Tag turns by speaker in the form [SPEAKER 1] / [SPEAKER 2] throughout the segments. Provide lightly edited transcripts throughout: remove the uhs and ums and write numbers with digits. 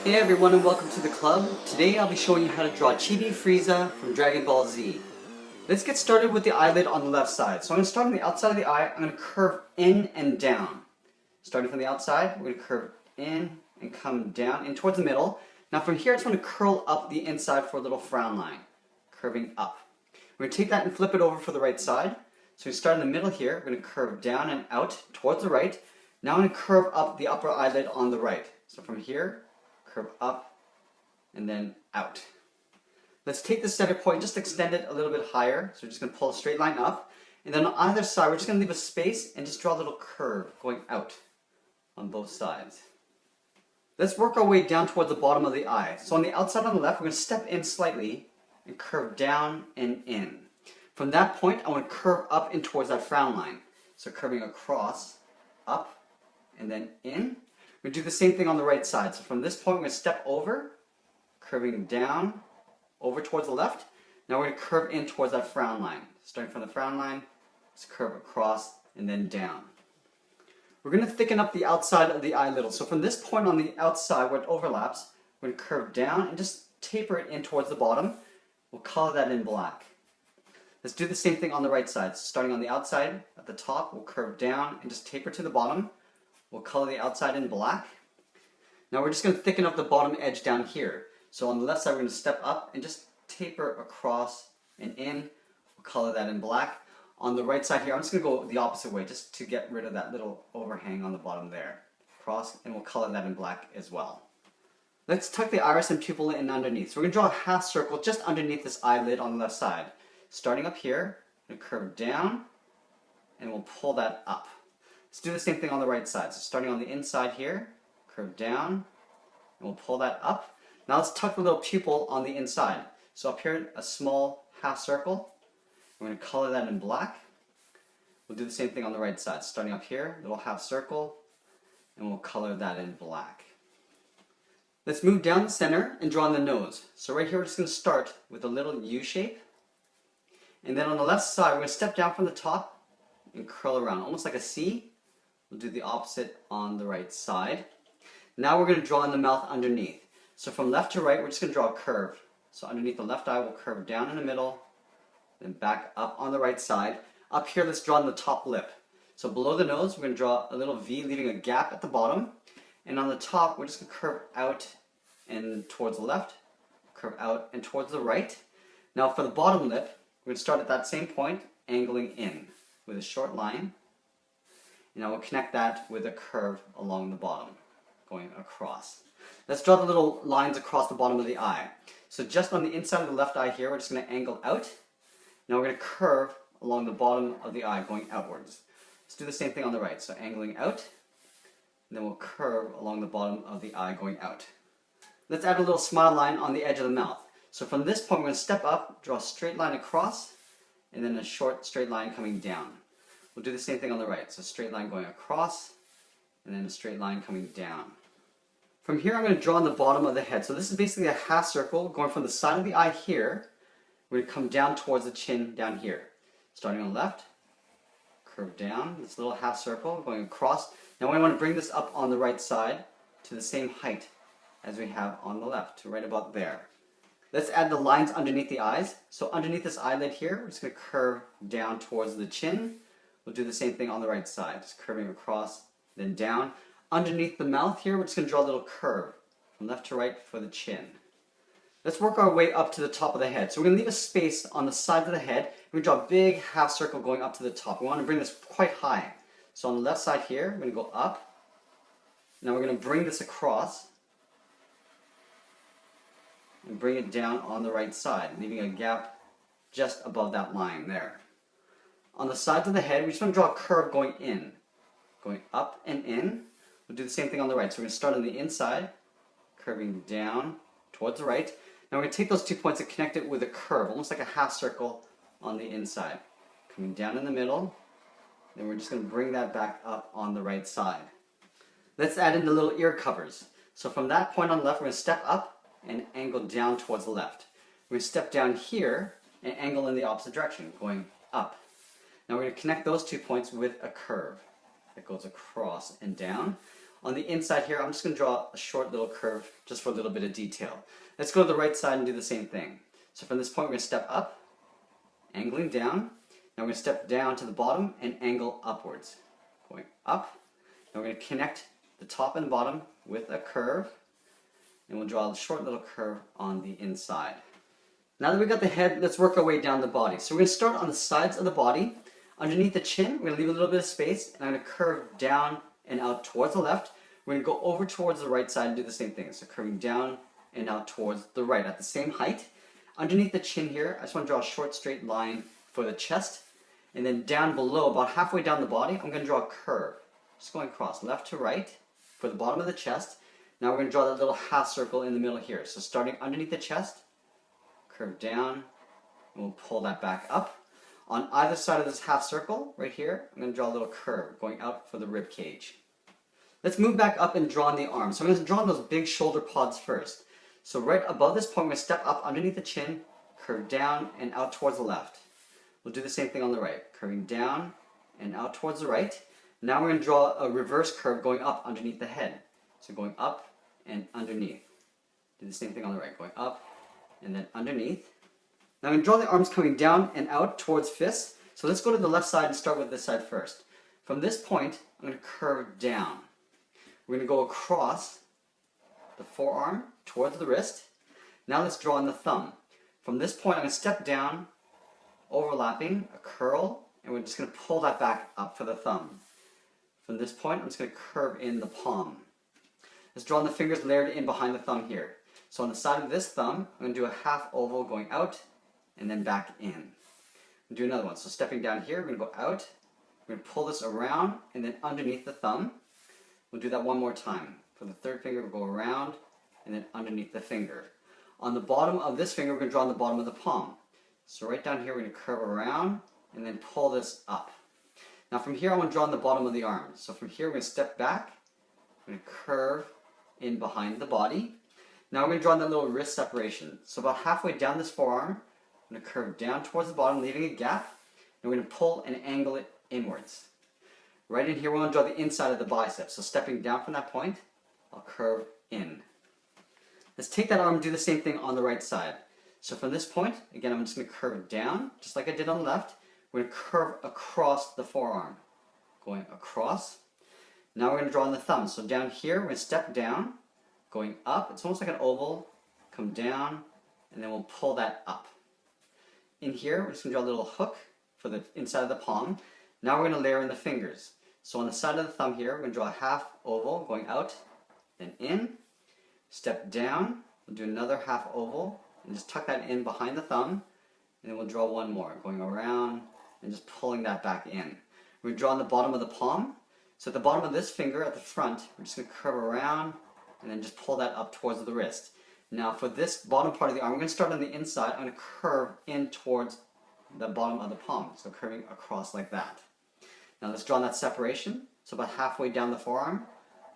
[SPEAKER 1] Hey everyone and welcome to the club. Today I'll be showing you how to draw Chibi Frieza from Dragon Ball Z. Let's get started with the eyelid on the left side. So I'm going to start on the outside of the eye. I'm going to curve in and down. Starting from the outside, we're going to curve in and come down and towards the middle. Now from here, I just want to curl up the inside for a little frown line, curving up. We're going to take that and flip it over for the right side. So we start in the middle here. We're going to curve down and out towards the right. Now I'm going to curve up the upper eyelid on the right. So from here, curve up and then out. Let's take the center point, just extend it a little bit higher. So we're just going to pull a straight line up. And then on either side, we're just going to leave a space and just draw a little curve going out on both sides. Let's work our way down towards the bottom of the eye. So on the outside on the left, we're going to step in slightly and curve down and in. From that point, I want to curve up in towards that frown line. So curving across, up, and then in. We're going to do the same thing on the right side. So from this point, we're going to step over, curving down, over towards the left. Now we're going to curve in towards that frown line. Starting from the frown line, let's curve across and then down. We're going to thicken up the outside of the eye a little. So from this point on the outside where it overlaps, we're going to curve down and just taper it in towards the bottom. We'll color that in black. Let's do the same thing on the right side. So starting on the outside at the top, we'll curve down and just taper to the bottom. We'll color the outside in black. Now we're just going to thicken up the bottom edge down here. So on the left side, we're going to step up and just taper across and in. We'll color that in black. On the right side here, I'm just going to go the opposite way just to get rid of that little overhang on the bottom there. Across, and we'll color that in black as well. Let's tuck the iris and pupil in underneath. So we're going to draw a half circle just underneath this eyelid on the left side. Starting up here, we're going to curve down, and we'll pull that up. Let's do the same thing on the right side. So starting on the inside here, curve down, and we'll pull that up. Now let's tuck the little pupil on the inside. So up here, a small half circle. We're going to color that in black. We'll do the same thing on the right side. Starting up here, little half circle, and we'll color that in black. Let's move down the center and draw on the nose. So right here, we're just going to start with a little U shape. And then on the left side, we're going to step down from the top and curl around, almost like a C. We'll do the opposite on the right side. Now we're going to draw in the mouth underneath. So from left to right, we're just going to draw a curve. So underneath the left eye, we'll curve down in the middle, then back up on the right side. Up here, let's draw in the top lip. So below the nose, we're going to draw a little V, leaving a gap at the bottom. And on the top, we're just going to curve out and towards the left, curve out and towards the right. Now for the bottom lip, we're going to start at that same point, angling in with a short line. And now we'll connect that with a curve along the bottom, going across. Let's draw the little lines across the bottom of the eye. So just on the inside of the left eye here, we're just going to angle out. Now we're going to curve along the bottom of the eye, going outwards. Let's do the same thing on the right. So angling out, and then we'll curve along the bottom of the eye, going out. Let's add a little smile line on the edge of the mouth. So from this point, we're going to step up, draw a straight line across, and then a short straight line coming down. We'll do the same thing on the right. So straight line going across, and then a straight line coming down. From here, I'm going to draw on the bottom of the head. So this is basically a half circle going from the side of the eye here. We're going to come down towards the chin down here. Starting on the left, curve down, this little half circle going across. Now we want to bring this up on the right side to the same height as we have on the left, to right about there. Let's add the lines underneath the eyes. So underneath this eyelid here, we're just going to curve down towards the chin. We'll do the same thing on the right side, just curving across, then down. Underneath the mouth here, we're just going to draw a little curve from left to right for the chin. Let's work our way up to the top of the head. So we're going to leave a space on the side of the head. We're going to draw a big half circle going up to the top. We want to bring this quite high. So on the left side here, we're going to go up. Now we're going to bring this across and bring it down on the right side, leaving a gap just above that line there. On the sides of the head, we just want to draw a curve going in, going up and in. We'll do the same thing on the right. So we're going to start on the inside, curving down towards the right. Now we're going to take those 2 points and connect it with a curve, almost like a half circle on the inside. Coming down in the middle, then we're just going to bring that back up on the right side. Let's add in the little ear covers. So from that point on the left, we're going to step up and angle down towards the left. We're going to step down here and angle in the opposite direction, going up. Now we're going to connect those 2 points with a curve that goes across and down. On the inside here, I'm just going to draw a short little curve just for a little bit of detail. Let's go to the right side and do the same thing. So from this point, we're going to step up, angling down. Now we're going to step down to the bottom and angle upwards. Going up. Now we're going to connect the top and bottom with a curve. And we'll draw a short little curve on the inside. Now that we've got the head, let's work our way down the body. So we're going to start on the sides of the body. Underneath the chin, we're going to leave a little bit of space. And I'm going to curve down and out towards the left. We're going to go over towards the right side and do the same thing. So curving down and out towards the right at the same height. Underneath the chin here, I just want to draw a short straight line for the chest. And then down below, about halfway down the body, I'm going to draw a curve. Just going across left to right for the bottom of the chest. Now we're going to draw that little half circle in the middle here. So starting underneath the chest, curve down, and we'll pull that back up. On either side of this half circle, right here, I'm going to draw a little curve going out for the rib cage. Let's move back up and draw on the arms. So I'm going to draw on those big shoulder pods first. So right above this point, I'm going to step up underneath the chin, curve down and out towards the left. We'll do the same thing on the right, curving down and out towards the right. Now we're going to draw a reverse curve going up underneath the head. So going up and underneath. Do the same thing on the right, going up and then underneath. Now I'm going to draw the arms coming down and out towards fists. So let's go to the left side and start with this side first. From this point, I'm going to curve down. We're going to go across the forearm towards the wrist. Now let's draw on the thumb. From this point, I'm going to step down, overlapping, a curl, and we're just going to pull that back up for the thumb. From this point, I'm just going to curve in the palm. Let's draw on the fingers layered in behind the thumb here. So on the side of this thumb, I'm going to do a half oval going out and then back in. Do another one. So stepping down here, we're going to go out. We're going to pull this around and then underneath the thumb. We'll do that one more time. For the third finger, we'll go around and then underneath the finger. On the bottom of this finger, we're going to draw on the bottom of the palm. So right down here, we're going to curve around and then pull this up. Now from here, I want to draw on the bottom of the arm. So from here, we're going to step back. We're going to curve in behind the body. Now we're going to draw on that little wrist separation. So about halfway down this forearm, I'm going to curve down towards the bottom, leaving a gap. And we're going to pull and angle it inwards. Right in here, we want to draw the inside of the bicep. So stepping down from that point, I'll curve in. Let's take that arm and do the same thing on the right side. So from this point, again, I'm just going to curve down, just like I did on the left. We're going to curve across the forearm, going across. Now we're going to draw on the thumb. So down here, we're going to step down, going up. It's almost like an oval. Come down, and then we'll pull that up. In here, we're just going to draw a little hook for the inside of the palm. Now we're going to layer in the fingers. So on the side of the thumb here, we're going to draw a half oval going out, then in. Step down, we'll do another half oval, and just tuck that in behind the thumb. And then we'll draw one more, going around and just pulling that back in. We're going to draw on the bottom of the palm. So at the bottom of this finger at the front, we're just going to curve around and then just pull that up towards the wrist. Now for this bottom part of the arm, we're going to start on the inside. I'm going to curve in towards the bottom of the palm, so curving across like that. Now let's draw on that separation. So about halfway down the forearm,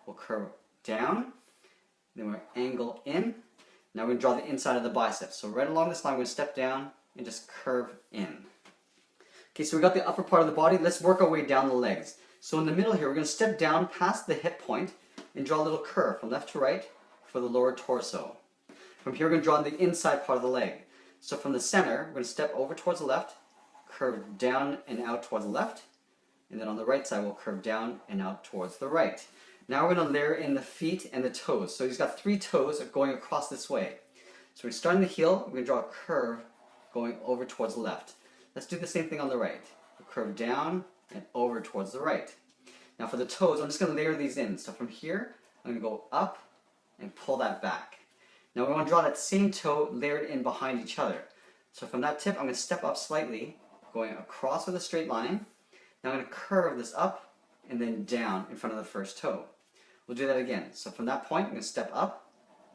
[SPEAKER 1] we'll curve down, then we'll angle in. Now we're going to draw the inside of the bicep. So right along this line, we're going to step down and just curve in. Okay, so we got the upper part of the body. Let's work our way down the legs. So in the middle here, we're going to step down past the hip point and draw a little curve from left to right for the lower torso. From here, we're going to draw on the inside part of the leg. So from the center, we're going to step over towards the left, curve down and out towards the left, and then on the right side, we'll curve down and out towards the right. Now we're going to layer in the feet and the toes. So he's got 3 toes going across this way. So we're starting the heel, we're going to draw a curve going over towards the left. Let's do the same thing on the right. We'll curve down and over towards the right. Now for the toes, I'm just going to layer these in. So from here, I'm going to go up and pull that back. Now we want to draw that same toe layered in behind each other. So from that tip, I'm going to step up slightly, going across with a straight line. Now I'm going to curve this up and then down in front of the first toe. We'll do that again. So from that point, I'm going to step up,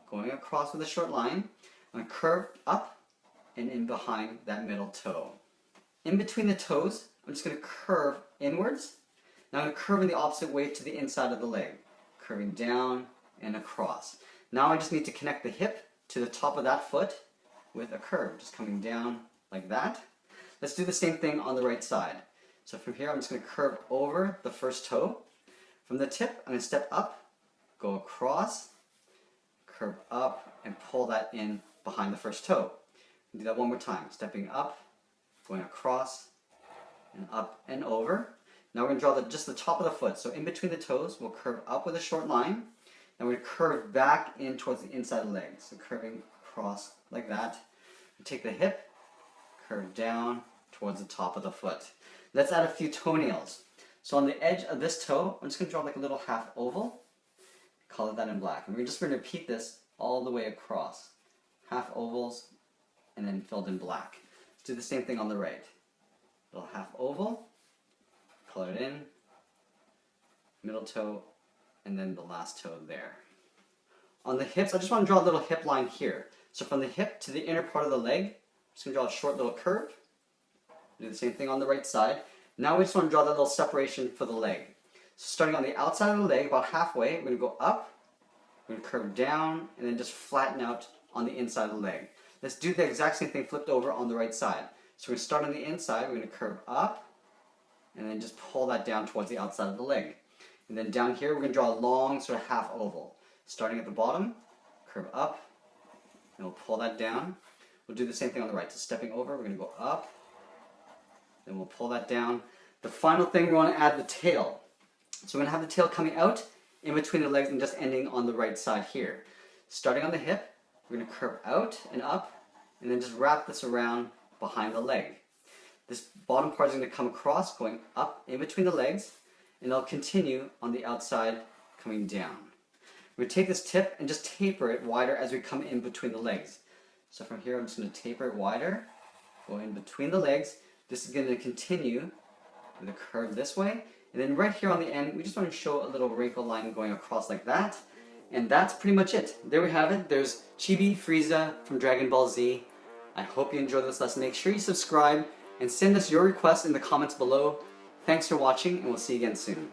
[SPEAKER 1] going across with a short line. I'm going to curve up and in behind that middle toe. In between the toes, I'm just going to curve inwards. Now I'm going to curve in the opposite way to the inside of the leg, curving down and across. Now I just need to connect the hip to the top of that foot with a curve, just coming down like that. Let's do the same thing on the right side. So from here, I'm just going to curve over the first toe. From the tip, I'm going to step up, go across, curve up, and pull that in behind the first toe. Do that one more time. Stepping up, going across, and up and over. Now we're going to draw just the top of the foot. So in between the toes, we'll curve up with a short line. And we're going to curve back in towards the inside of the leg. So curving across like that. Take the hip, curve down towards the top of the foot. Let's add a few toenails. So on the edge of this toe, I'm just going to draw like a little half oval. Color that in black. And we're just going to repeat this all the way across. Half ovals, and then filled in black. Let's do the same thing on the right. Little half oval, color it in, middle toe, and then the last toe there. On the hips, I just want to draw a little hip line here. So from the hip to the inner part of the leg, I'm just going to draw a short little curve. Do the same thing on the right side. Now we just want to draw that little separation for the leg. So starting on the outside of the leg, about halfway, we're going to go up, we're going to curve down, and then just flatten out on the inside of the leg. Let's do the exact same thing flipped over on the right side. So we're going to start on the inside, we're going to curve up, and then just pull that down towards the outside of the leg. And then down here, we're going to draw a long sort of half oval. Starting at the bottom, curve up, and we'll pull that down. We'll do the same thing on the right. So stepping over, we're going to go up, then we'll pull that down. The final thing, we want to add the tail. So we're going to have the tail coming out in between the legs and just ending on the right side here. Starting on the hip, we're going to curve out and up, and then just wrap this around behind the leg. This bottom part is going to come across, going up in between the legs, and it'll continue on the outside, coming down. We take this tip and just taper it wider as we come in between the legs. So from here, I'm just going to taper it wider, go in between the legs. This is going to continue with a curve this way. And then right here on the end, we just want to show a little wrinkle line going across like that. And that's pretty much it. There we have it. There's Chibi Frieza from Dragon Ball Z. I hope you enjoyed this lesson. Make sure you subscribe and send us your requests in the comments below. Thanks for watching, and we'll see you again soon.